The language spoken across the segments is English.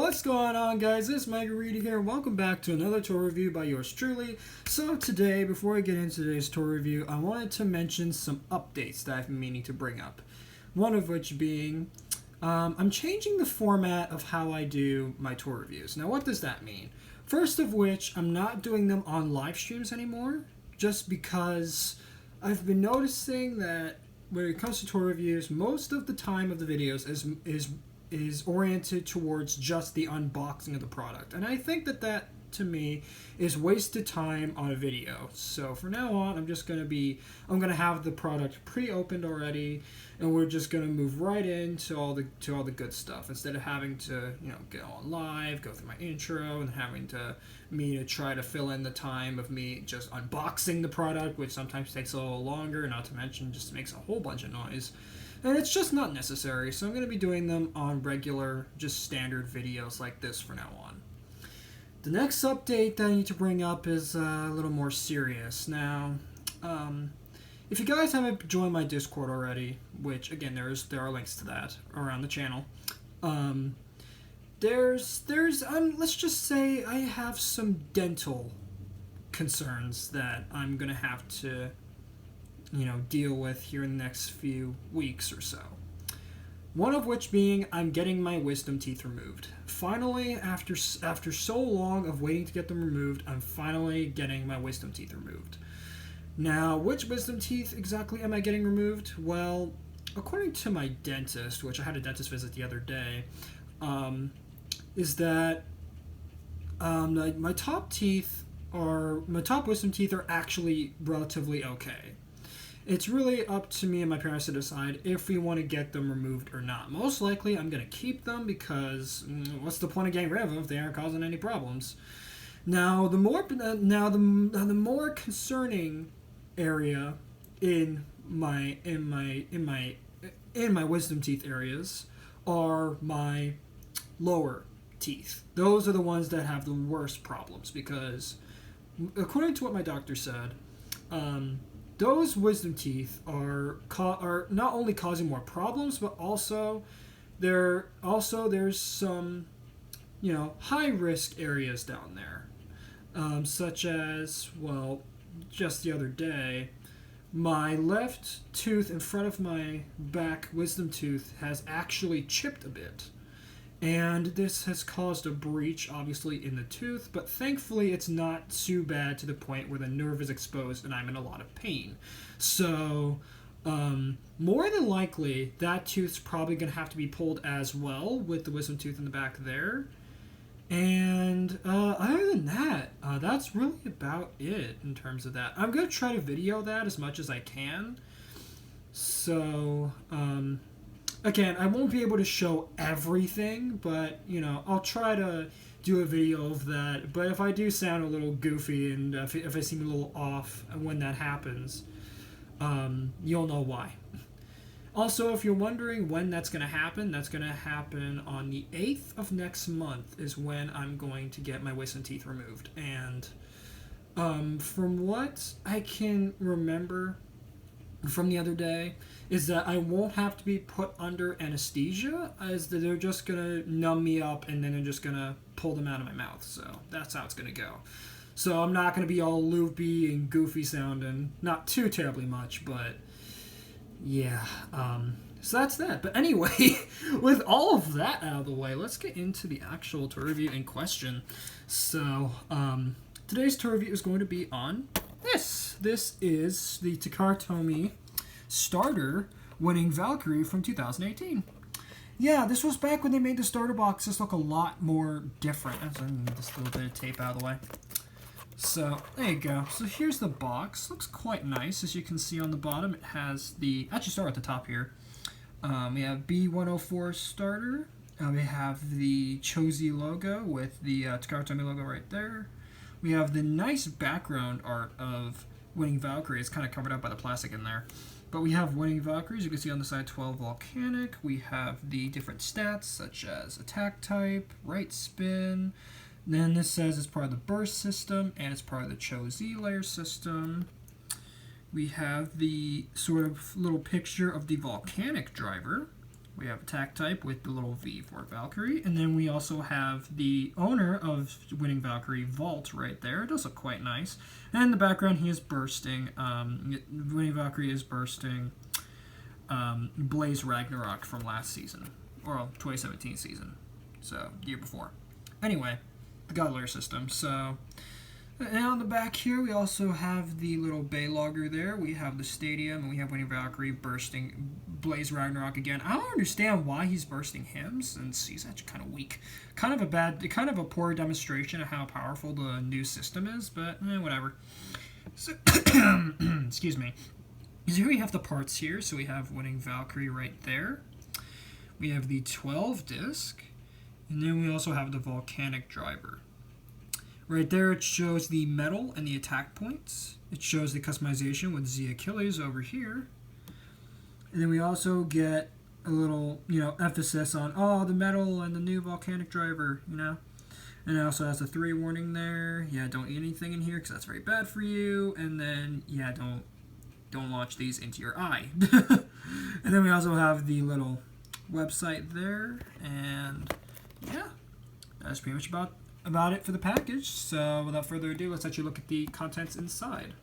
What's going on, guys? It's Valkyrie here. Welcome back to another tour review by yours truly. So today, before I get into today's tour review, I wanted to mention some updates that I've been meaning to bring up. One of which being, I'm changing the format of how I do my tour reviews. Now, what does that mean? First of which, I'm not doing them on live streams anymore, just because I've been noticing that when it comes to tour reviews, most of the time of the videos is oriented towards just the unboxing of the product. And I think that to me is wasted time on a video. So from now on, I'm going to have the product pre-opened already, and we're just going to move right into all the good stuff instead of having to, go on live, go through my intro, and having to try to fill in the time of me just unboxing the product, which sometimes takes a little longer, not to mention just makes a whole bunch of noise. And it's just not necessary, so I'm going to be doing them on regular, just standard videos like this from now on. The next update that I need to bring up is a little more serious. Now, if you guys haven't joined my Discord already, which, again, there are links to that around the channel, let's just say I have some dental concerns that I'm going to have to deal with here in the next few weeks or so. One of which being I'm getting my wisdom teeth removed. Finally, after so long of waiting to get them removed, I'm finally getting my wisdom teeth removed. Now, which wisdom teeth exactly am I getting removed? Well, according to my dentist, which I had a dentist visit the other day, is that my top wisdom teeth are actually relatively okay. It's really up to me and my parents to decide if we want to get them removed or not. Most likely, I'm going to keep them because what's the point of getting rid of them if they aren't causing any problems? Now, the more concerning area in my wisdom teeth areas are my lower teeth. Those are the ones that have the worst problems because, according to what my doctor said, those wisdom teeth are not only causing more problems, but also there's some high risk areas down there, such as, well, just the other day, my left tooth in front of my back wisdom tooth has actually chipped a bit. And this has caused a breach, obviously, in the tooth, but thankfully it's not too bad to the point where the nerve is exposed and I'm in a lot of pain. So, more than likely, that tooth's probably going to have to be pulled as well with the wisdom tooth in the back there. And other than that, that's really about it in terms of that. I'm going to try to video that as much as I can. So, again, I won't be able to show everything, but, I'll try to do a video of that. But if I do sound a little goofy and if I seem a little off when that happens, you'll know why. Also, if you're wondering when that's going to happen on the 8th of next month is when I'm going to get my wisdom teeth removed. And from what I can remember from the other day is that I won't have to be put under anesthesia, as they're just going to numb me up and then they're just going to pull them out of my mouth. So that's how it's going to go. So I'm not going to be all loopy and goofy sounding, not too terribly much, but yeah. So that's that. But anyway, with all of that out of the way, let's get into the actual tour review in question. So today's tour review is going to be on this. This is the Takara starter winning Valkyrie from 2018. Yeah, this was back when they made the starter boxes look a lot more different. I need this little bit of tape out of the way. So, there you go. So here's the box. Looks quite nice. As you can see on the bottom, it has the... Actually, start at the top here. We have B104 starter. We have the Cho-Z logo with the Takara logo right there. We have the nice background art of winning Valkyrie. It's kind of covered up by the plastic in there. But we have winning Valkyrie, as you can see on the side, 12 volcanic. We have the different stats, such as attack type, right spin. Then this says it's part of the burst system, and it's part of the Cho-Z layer system. We have the sort of little picture of the volcanic driver, We have attack type with the little V for Valkyrie. And then we also have the owner of Winning Valkyrie, Vault, right there. It does look quite nice. And in the background, he is bursting. Winning Valkyrie is bursting Blaze Ragnarok from last season. Or 2017 season. So, year before. Anyway, the God Layer system. So, and on the back here, we also have the little Bay Logger there. We have the stadium, and we have Winning Valkyrie bursting Blaze Ragnarok again. I don't understand why he's bursting him, since he's actually kind of weak. Kind of a poor demonstration of how powerful the new system is, but whatever. So, excuse me. So here we have the parts here. So we have Winning Valkyrie right there. We have the 12 disc, and then we also have the Volcanic Driver. Right there, it shows the metal and the attack points. It shows the customization with Z Achilles over here. And then we also get a little, emphasis on, the metal and the new volcanic driver, And it also has a 3 warning there. Yeah, don't eat anything in here because that's very bad for you. And then, yeah, don't launch these into your eye. And then we also have the little website there. And, yeah, that's pretty much about it for the package. So without further ado, let's actually look at the contents inside.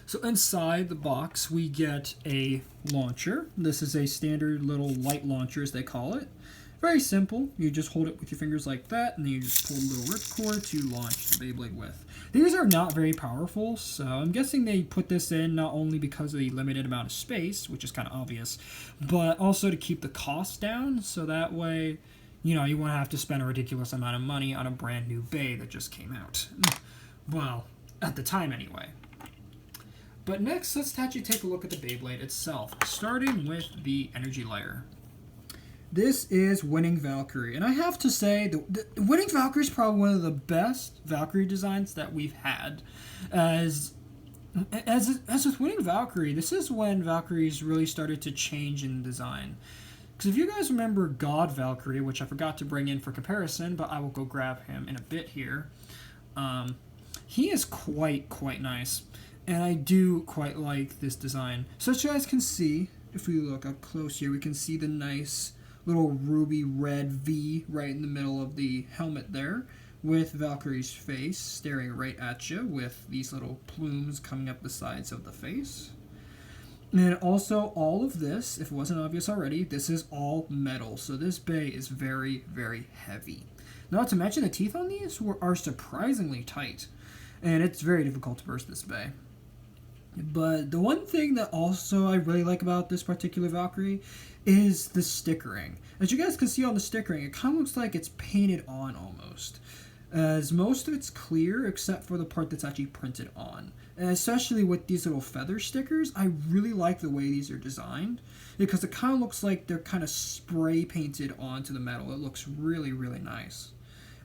So inside the box we get a launcher. This is a standard little light launcher, as they call it. Very simple. You just hold it with your fingers like that, and then you just pull the little ripcord to launch the Beyblade with. These are not very powerful, so I'm guessing they put this in not only because of the limited amount of space, which is kind of obvious, but also to keep the cost down, so that way you won't have to spend a ridiculous amount of money on a brand new Bay that just came out. Well, at the time anyway. But next, let's actually take a look at the Beyblade itself, starting with the energy layer. This is Winning Valkyrie, and I have to say, the Winning Valkyrie is probably one of the best Valkyrie designs that we've had. As with Winning Valkyrie, this is when Valkyries really started to change in design. Because if you guys remember God Valkyrie, which I forgot to bring in for comparison, but I will go grab him in a bit here, he is quite nice. And I do quite like this design. So as you guys can see, if we look up close here, we can see the nice little ruby red V right in the middle of the helmet there, with Valkyrie's face staring right at you with these little plumes coming up the sides of the face. And also all of this, if it wasn't obvious already, this is all metal. So this Bay is very, very heavy. Not to mention the teeth on these are surprisingly tight. And it's very difficult to burst this Bay. But the one thing that also I really like about this particular Valkyrie is the stickering. As you guys can see on the stickering, it kind of looks like it's painted on almost. As most of it's clear except for the part that's actually printed on. And especially with these little feather stickers, I really like the way these are designed. Because it kind of looks like they're kind of spray painted onto the metal. It looks really, really nice.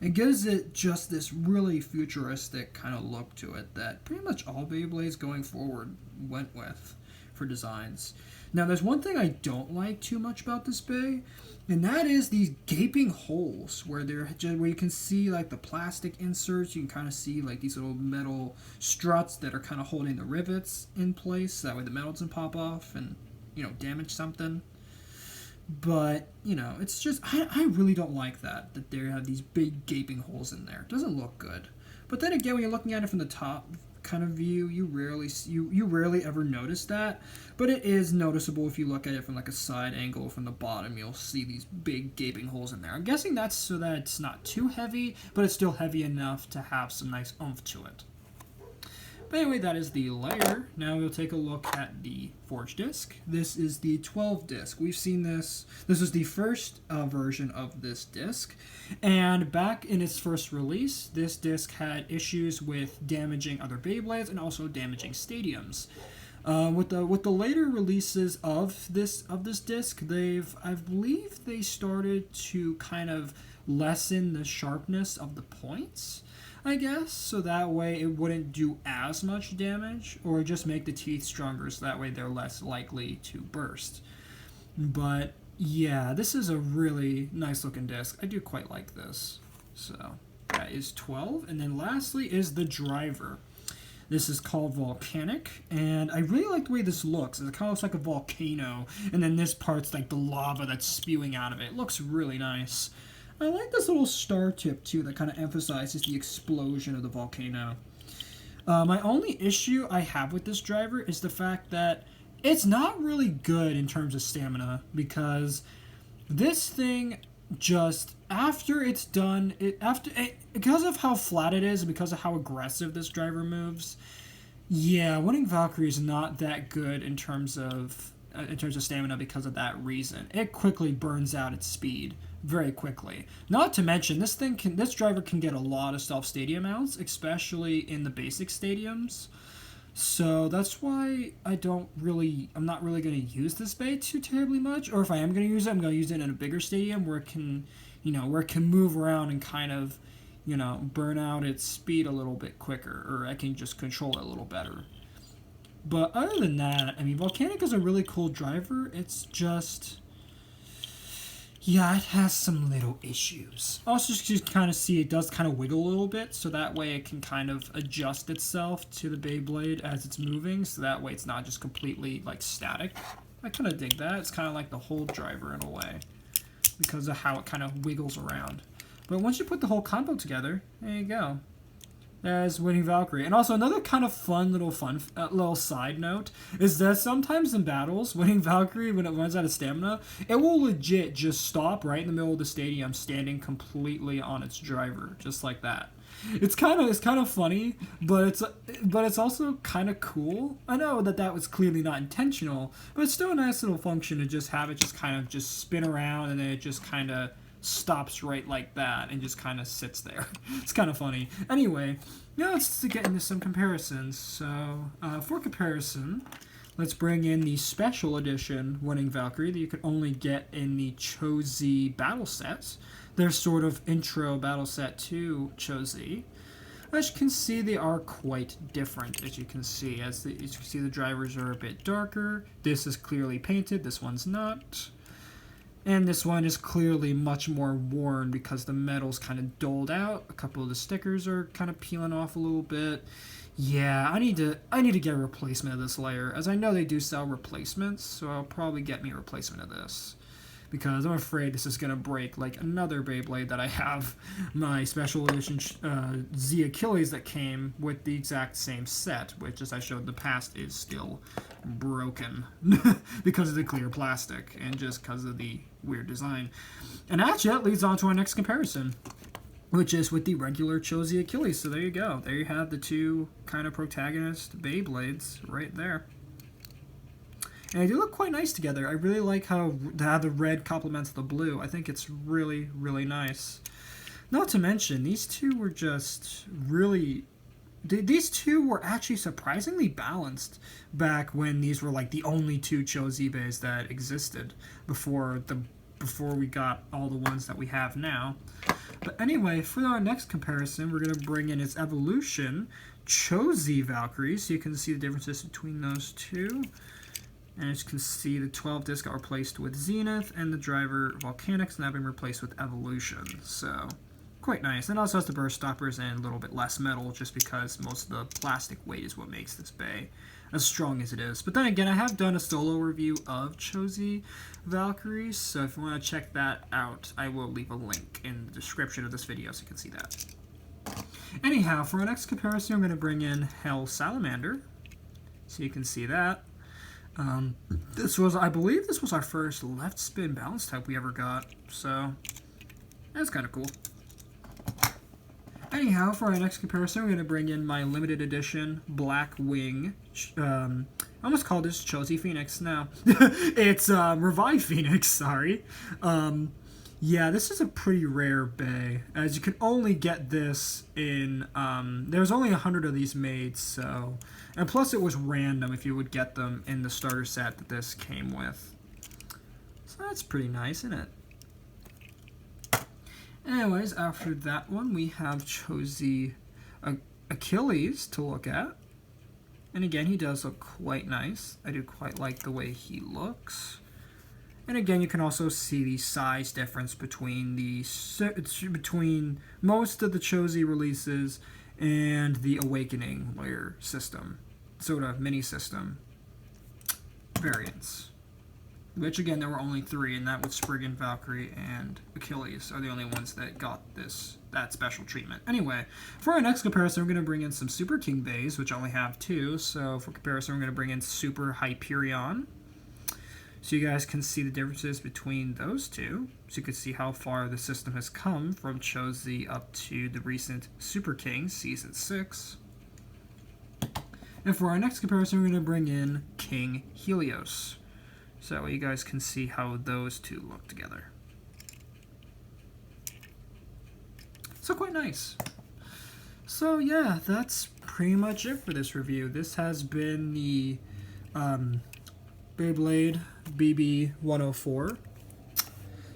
It gives it just this really futuristic kind of look to it that pretty much all Beyblades going forward went with for designs. Now, there's one thing I don't like too much about this Bay, and that is these gaping holes where you can see like the plastic inserts. You can kind of see like these little metal struts that are kind of holding the rivets in place, so that way the metal doesn't pop off and damage something. But, it's just, I really don't like that they have these big gaping holes in there. It doesn't look good. But then again, when you're looking at it from the top kind of view, you rarely ever notice that. But it is noticeable if you look at it from like a side angle from the bottom. You'll see these big gaping holes in there. I'm guessing that's so that it's not too heavy, but it's still heavy enough to have some nice oomph to it. But anyway, that is the layer. Now we'll take a look at the forge disc. This is the 12 disc. We've seen this. This was the first version of this disc. And back in its first release, this disc had issues with damaging other Beyblades and also damaging stadiums. With the later releases of this disc, I believe they started to kind of lessen the sharpness of the points, I guess, so that way it wouldn't do as much damage, or just make the teeth stronger so that way they're less likely to burst. But yeah, this is a really nice looking disc. I do quite like this. So that is 12. And then lastly is the driver. This is called Volcanic, and I really like the way this looks. It kind of looks like a volcano, and then this part's like the lava that's spewing out of it. It looks really nice. I like this little star tip, too, that kind of emphasizes the explosion of the volcano. My only issue I have with this driver is the fact that it's not really good in terms of stamina, because this thing just, after it's done, because of how flat it is and because of how aggressive this driver moves, yeah, winning Valkyrie is not that good in terms of stamina because of that reason. It quickly burns out its speed very quickly. Not to mention, this driver can get a lot of self-stadium mounts, especially in the basic stadiums. So that's why I'm not really going to use this bay too terribly much. Or if I am going to use it, I'm going to use it in a bigger stadium where it can, where it can move around and kind of, burn out its speed a little bit quicker, or I can just control it a little better. But other than that, I mean, Volcanic is a really cool driver. It's just, yeah, it has some little issues. Also, just kind of see it does kind of wiggle a little bit, so that way it can kind of adjust itself to the Beyblade as it's moving, so that way it's not just completely, like, static. I kind of dig that. It's kind of like the whole driver in a way, because of how it kind of wiggles around. But once you put the whole combo together, there you go. As winning Valkyrie. And also another kind of little side note is that sometimes in battles, winning Valkyrie, when it runs out of stamina, it will legit just stop right in the middle of the stadium, standing completely on its driver, just like that. It's kind of funny, but it's also kind of cool. I know that was clearly not intentional, but it's still a nice little function to just have it just spin around, and then it just kind of stops right like that and just kind of sits there. It's kind of funny. Anyway, now let's get into some comparisons. So, for comparison, let's bring in the special edition winning Valkyrie that you could only get in the Cho-Z battle sets. Their sort of intro battle set to Cho-Z. As you can see, they are quite different, as you can see. As you can see, the drivers are a bit darker. This is clearly painted, this one's not. And this one is clearly much more worn because the metal's kind of dulled out. A couple of the stickers are kind of peeling off a little bit. Yeah, I need to get a replacement of this layer, as I know they do sell replacements, so I'll probably get me a replacement of this. Because I'm afraid this is going to break like another Beyblade that I have, my special edition Z Achilles that came with the exact same set, which, as I showed in the past, is still broken because of the clear plastic and just because of the weird design. And actually, that leads on to our next comparison, which is with the regular Cho-Z Achilles. So there you go. There you have the two kind of protagonist Beyblades right there. And they do look quite nice together. I really like how the red complements the blue. I think it's really, really nice. Not to mention, these two were just really... These two were actually surprisingly balanced back when these were like the only two Cho-Z bays that existed before we got all the ones that we have now. But anyway, for our next comparison, we're going to bring in its evolution, Cho-Z Valkyrie, so you can see the differences between those two. And as you can see, the 12 discs got replaced with Zenith, and the driver Volcanics now being replaced with Evolution. So, quite nice. And also has the burst stoppers and a little bit less metal, just because most of the plastic weight is what makes this bay as strong as it is. But then again, I have done a solo review of Cho-Z Valkyrie, so if you want to check that out, I will leave a link in the description of this video so you can see that. Anyhow, for our next comparison, I'm going to bring in Hell Salamander, so you can see that. I believe this was our first left spin balance type we ever got, so that's kind of cool. Anyhow, for our next comparison, we're going to bring in my limited edition Black Wing. I almost called this Cho-Z Phoenix now. It's Revive Phoenix, sorry. Yeah, this is a pretty rare bay, as you can only get this in, there's only 100 of these made, so, and plus it was random if you would get them in the starter set that this came with. So that's pretty nice, isn't it? Anyways, after that one, we have Cho-Z Achilles to look at. And again, he does look quite nice. I do quite like the way he looks. And again, you can also see the size difference between most of the Cho-Z releases and the Awakening layer system, sort of mini system variants. Which again, there were only 3, and that was Spriggan, Valkyrie, and Achilles are the only ones that got that special treatment. Anyway, for our next comparison, we're going to bring in some Super King Bays, which only have 2. So for comparison, we're going to bring in Super Hyperion. So you guys can see the differences between those two. So you can see how far the system has come from Cho-Z up to the recent Super King Season 6. And for our next comparison, we're going to bring in King Helios. So you guys can see how those two look together. So quite nice. So yeah, that's pretty much it for this review. This has been the Beyblade BB104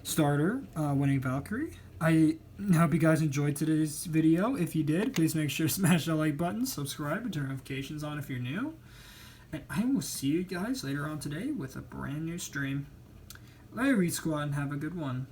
starter winning Valkyrie. I hope you guys enjoyed today's video. If you did, please make sure to smash that like button, subscribe, and turn notifications on if you're new. And I will see you guys later on today with a brand new stream. Later, Reed Squad, and have a good one.